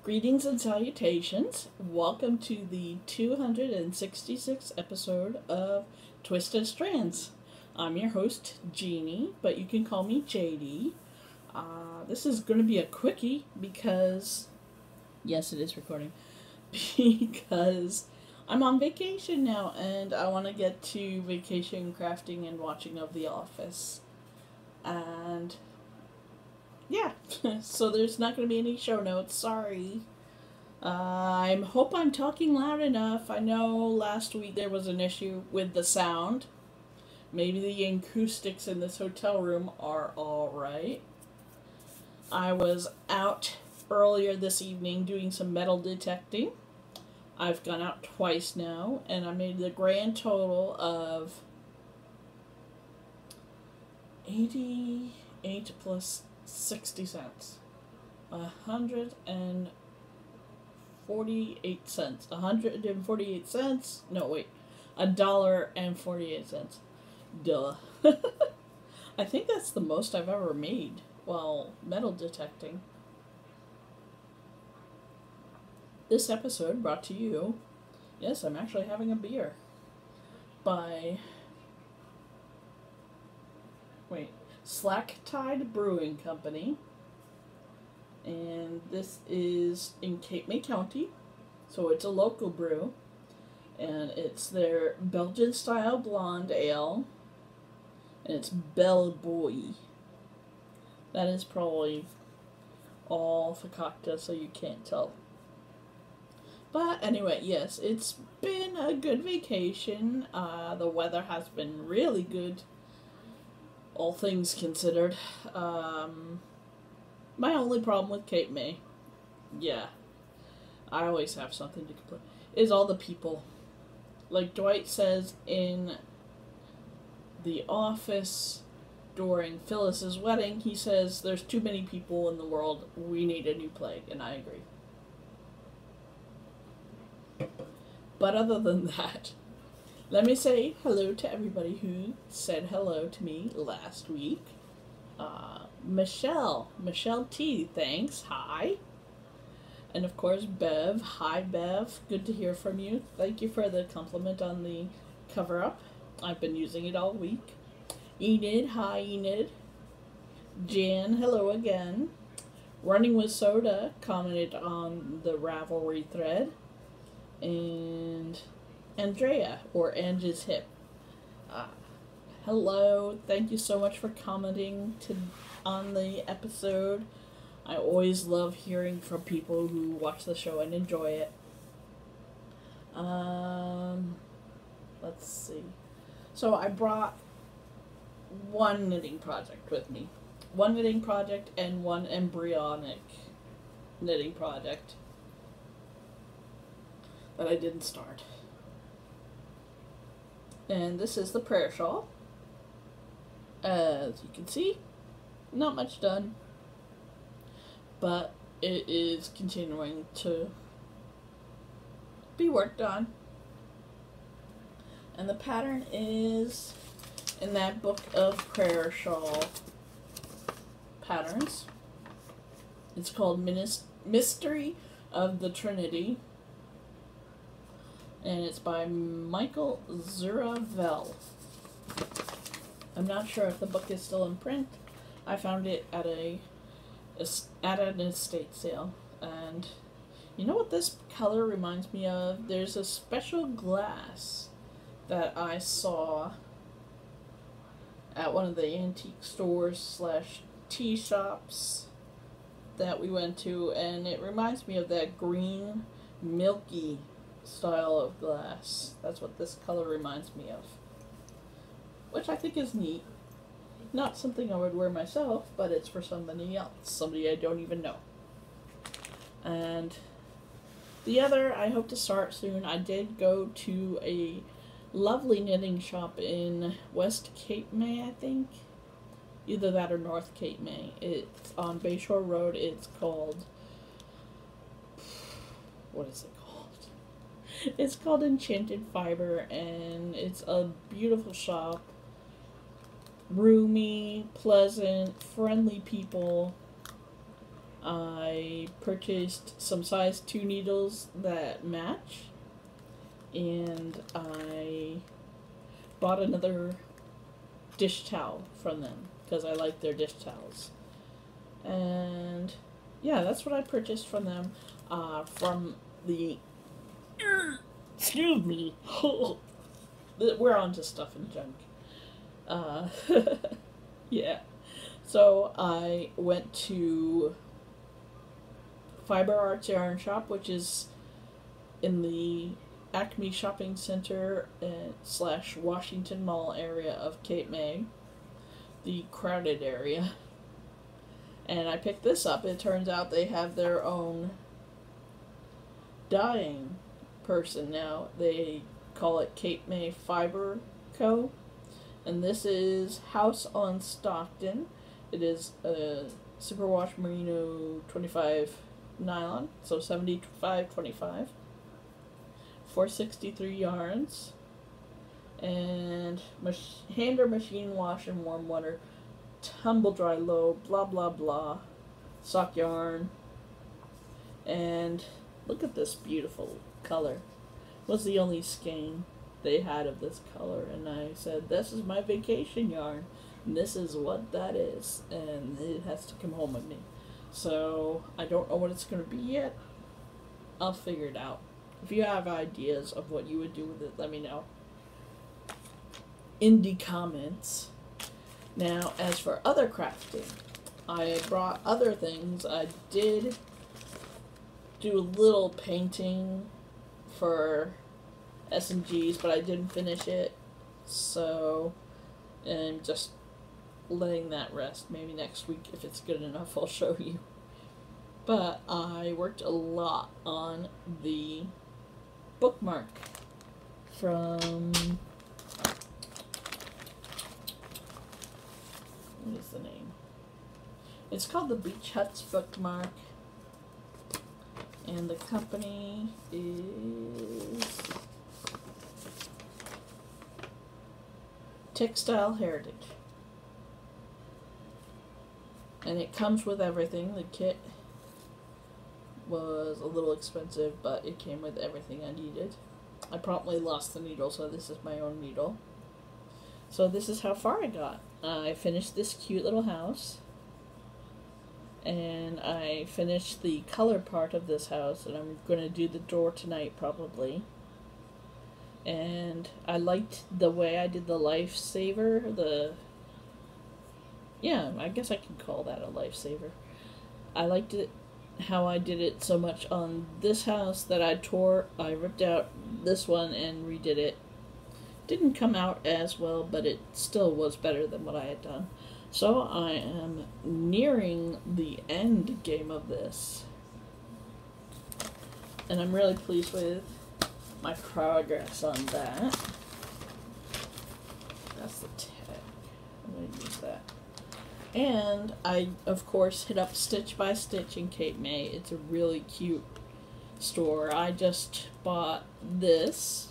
Greetings and salutations. Welcome to the 266th episode of Twisted Strands. I'm your host, Jeannie, but you can call me JD. This is going to be a quickie because, yes, it is recording, because I'm on vacation now and I want to get to vacation crafting and watching of The Office. And yeah, so there's not going to be any show notes, sorry. I hope I'm talking loud enough. I know last week there was an issue with the sound. Maybe the acoustics in this hotel room are alright. I was out earlier this evening doing some metal detecting. I've gone out twice now, and I made the grand total of 88 plus 60 cents. 148 cents. 148 cents? No, wait. $1.48. Duh. I think that's the most I've ever made while metal detecting. This episode brought to you, yes, I'm actually having a beer, by, Slack Tide Brewing Company. And this is in Cape May County, so it's a local brew. And it's their Belgian-style blonde ale, and it's Belle Boy. That is probably all fakakta, so you can't tell. But anyway, yes, it's been a good vacation. The weather has been really good, all things considered. My only problem with Cape May, yeah, I always have something to complain, is all the people. Like Dwight says in The Office during Phyllis's wedding, he says, there's too many people in the world, we need a new plague, and I agree. But other than that, let me say hello to everybody who said hello to me last week. Michelle T, thanks, hi. And of course Bev, hi Bev, good to hear from you. Thank you for the compliment on the cover-up. I've been using it all week. Enid, hi Enid. Jan, hello again. Running with Soda commented on the Ravelry thread. And Andrea, or Angie's Hip. Hello, thank you so much for commenting on the episode. I always love hearing from people who watch the show and enjoy it. Let's see. So I brought one knitting project with me. One knitting project and one embryonic knitting project that I didn't start. And this is the prayer shawl. As you can see, not much done, but it is continuing to be worked on. And the pattern is in that book of prayer shawl patterns. It's called Mystery of the Trinity, and it's by Michael Zuravel. I'm not sure if the book is still in print. I found it at an estate sale. And you know what this color reminds me of? There's a special glass that I saw at one of the antique stores / tea shops that we went to, and it reminds me of that green, milky style of glass. That's what this color reminds me of, which I think is neat. Not something I would wear myself, but it's for somebody else, somebody I don't even know. And the other I hope to start soon. I did go to a lovely knitting shop in West Cape May, I think. Either that or North Cape May. It's on Bayshore Road. It's called, what is it called? It's called Enchanted Fiber, and it's a beautiful shop. Roomy, pleasant, friendly people. I purchased some size 2 needles that match, and I bought another dish towel from them because I like their dish towels. And yeah, that's what I purchased from them. From the excuse me, we're on to stuff and junk. Yeah. So I went to Fiber Arts Yarn Shop, which is in the Acme Shopping Center / Washington Mall area of Cape May, the crowded area. And I picked this up. It turns out they have their own dyeing person now. They call it Cape May Fiber Co. And this is House on Stockton. It is a superwash merino 25 nylon, so 75/25. 463 yarns. And hand or machine wash in warm water. Tumble dry low, blah blah blah. Sock yarn. And look at this beautiful color. Was the only skein they had of this color, and I said, this is my vacation yarn, and this is what that is, and it has to come home with me. So I don't know what it's going to be yet. I'll figure it out. If you have ideas of what you would do with it, let me know in the comments. Now, as for other crafting, I brought other things. I did do a little painting for S&Gs, but I didn't finish it, so I'm just letting that rest. Maybe next week, if it's good enough, I'll show you. But I worked a lot on the bookmark from, what is the name? It's called the Beach Huts bookmark, and the company is Textile Heritage. And it comes with everything. The kit was a little expensive, but it came with everything I needed. I promptly lost the needle, so this is my own needle. So this is how far I got. I finished this cute little house, and I finished the color part of this house, and I'm going to do the door tonight probably. And I liked the way I did the lifesaver, yeah, I guess I can call that a lifesaver. I liked it, how I did it so much on this house that I ripped out this one and redid it. Didn't come out as well, but it still was better than what I had done. So I am nearing the end game of this, and I'm really pleased with my progress on that. That's the tag. I'm going to use that. And I, of course, hit up Stitch by Stitch in Cape May. It's a really cute store. I just bought this,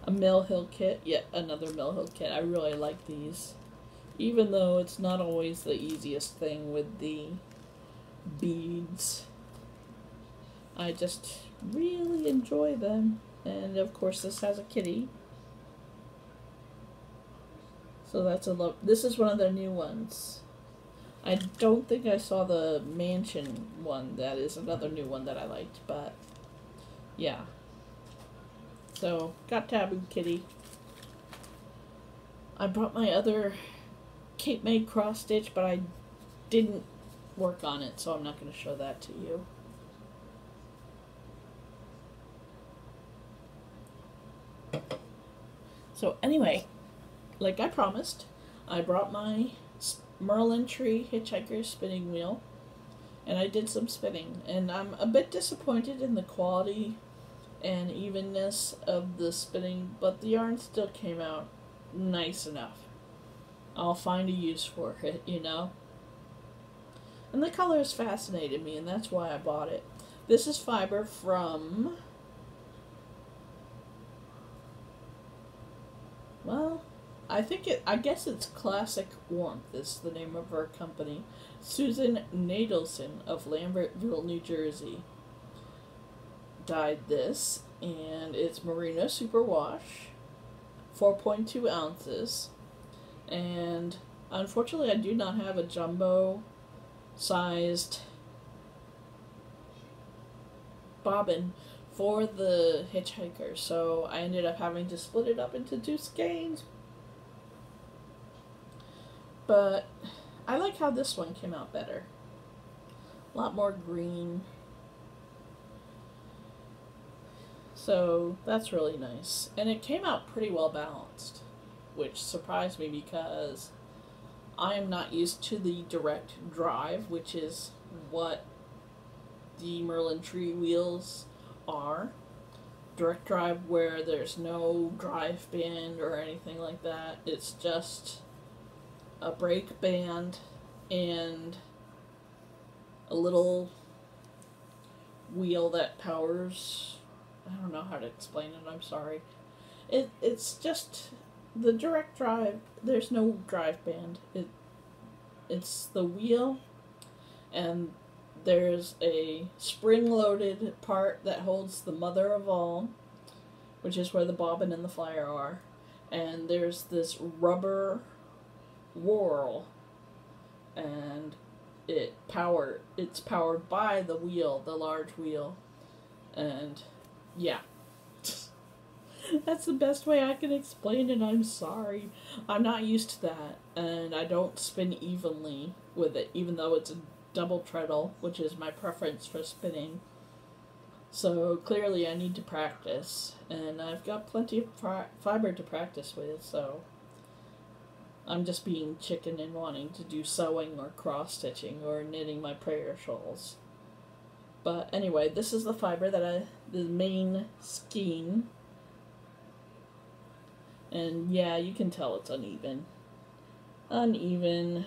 a Mill Hill kit, yet another Mill Hill kit. I really like these, even though it's not always the easiest thing with the beads. I just really enjoy them. And of course this has a kitty. So that's a love. This is one of their new ones. I don't think I saw the mansion one. That is another new one that I liked, but yeah. So, got Taboo Kitty. I brought my other Cape May cross stitch, but I didn't work on it, so I'm not going to show that to you. So anyway, like I promised, I brought my Merlin Tree Hitchhiker spinning wheel, and I did some spinning, and I'm a bit disappointed in the quality and evenness of the spinning, but the yarn still came out nice enough. I'll find a use for it, you know. And the colors fascinated me, and that's why I bought it. This is fiber from, well, I guess it's Classic Warmth is the name of her company. Susan Nadelson of Lambertville, New Jersey, dyed this, and it's Merino Superwash, 4.2 ounces, and unfortunately I do not have a jumbo sized bobbin for the Hitchhiker, so I ended up having to split it up into 2 skeins. But I like how this one came out better. A lot more green. So that's really nice. And it came out pretty well balanced, which surprised me because I am not used to the direct drive, which is what the Merlin Tree wheels are. Direct drive where there's no drive band or anything like that. It's just a brake band and a little wheel that powers. I don't know how to explain it, I'm sorry. It's just the direct drive. There's no drive band. It's the wheel, and there's a spring-loaded part that holds the mother of all, which is where the bobbin and the flyer are, and there's this rubber whorl, and it's powered by the wheel, the large wheel, and yeah. That's the best way I can explain it. I'm sorry. I'm not used to that, and I don't spin evenly with it, even though it's a double treadle, which is my preference for spinning. So clearly I need to practice, and I've got plenty of fiber to practice with, so I'm just being chicken and wanting to do sewing or cross-stitching or knitting my prayer shawls. But anyway, this is the fiber the main skein. And yeah, you can tell it's uneven. Uneven,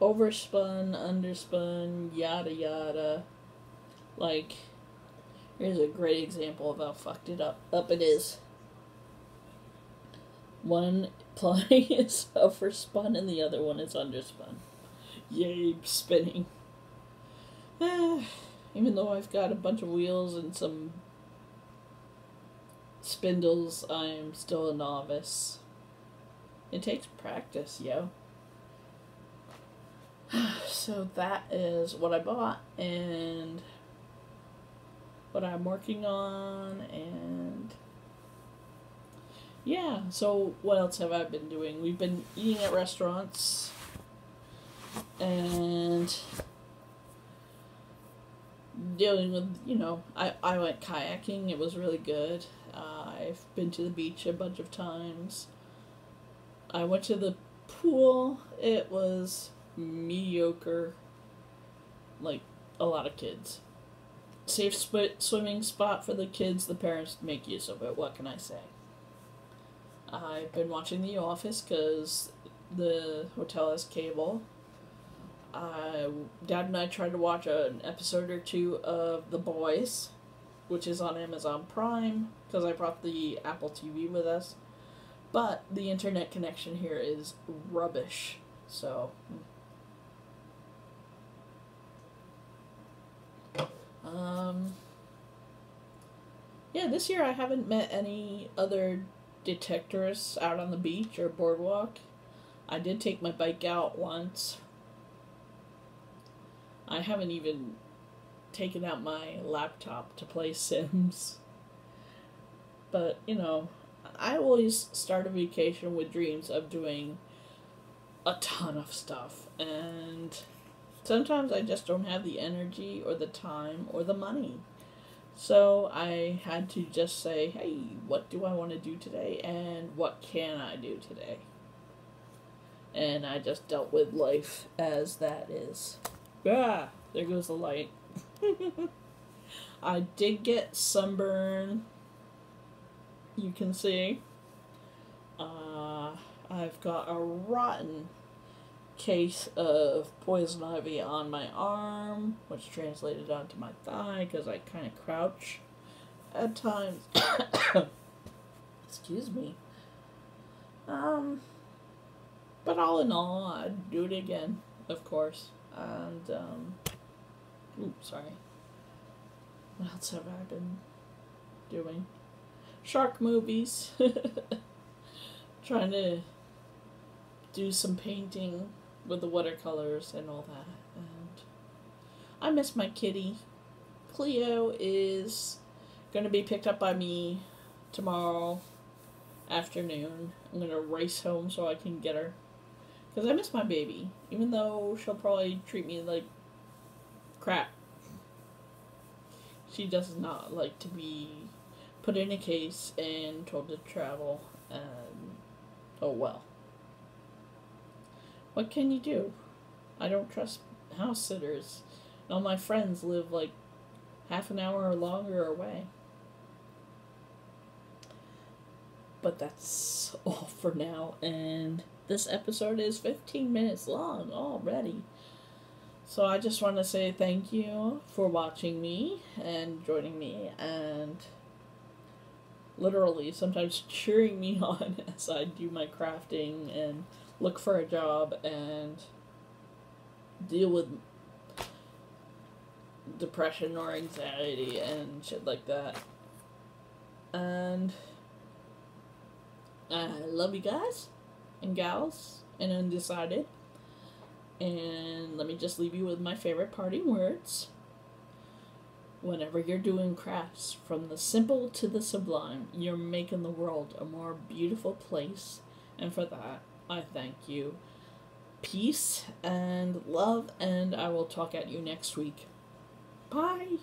overspun, underspun, yada yada. Like, here's a great example of how fucked up it is. One ply is overspun and the other one is underspun. Yay, spinning. Even though I've got a bunch of wheels and some spindles, I'm still a novice. It takes practice, yo. So that is what I bought and what I'm working on, and yeah, so what else have I been doing? We've been eating at restaurants, and dealing with, I went kayaking. It was really good. I've been to the beach a bunch of times. I went to the pool. It was mediocre. Like, a lot of kids. Safe swimming spot for the kids. The parents make use of it. What can I say? I've been watching The Office because the hotel has cable. Dad and I tried to watch an episode or 2 of The Boys, which is on Amazon Prime, because I brought the Apple TV with us. But the internet connection here is rubbish, so yeah, this year I haven't met any other detectorists out on the beach or boardwalk. I did take my bike out once. I haven't even taken out my laptop to play Sims. But, I always start a vacation with dreams of doing a ton of stuff. And sometimes I just don't have the energy or the time or the money. So I had to just say, hey, what do I want to do today? And what can I do today? And I just dealt with life as that is. Ah, there goes the light. I did get sunburn. You can see. I've got a rotten case of poison ivy on my arm, which translated onto my thigh because I kind of crouch at times. Excuse me. But all in all, I'd do it again, of course. And, sorry. What else have I been doing? Shark movies. Trying to do some painting with the watercolors and all that. And I miss my kitty. Cleo is going to be picked up by me tomorrow afternoon. I'm going to race home so I can get her. Because I miss my baby. Even though she'll probably treat me like crap. She does not like to be put in a case and told to travel. And oh well. What can you do? I don't trust house sitters. All my friends live like half an hour or longer away. But that's all for now, and this episode is 15 minutes long already. So I just want to say thank you for watching me and joining me, and literally sometimes cheering me on as I do my crafting and look for a job and deal with depression or anxiety and shit like that. And I love you guys and gals and undecided. And let me just leave you with my favorite parting words. Whenever you're doing crafts, from the simple to the sublime, you're making the world a more beautiful place. And for that, I thank you. Peace and love, and I will talk at you next week. Bye!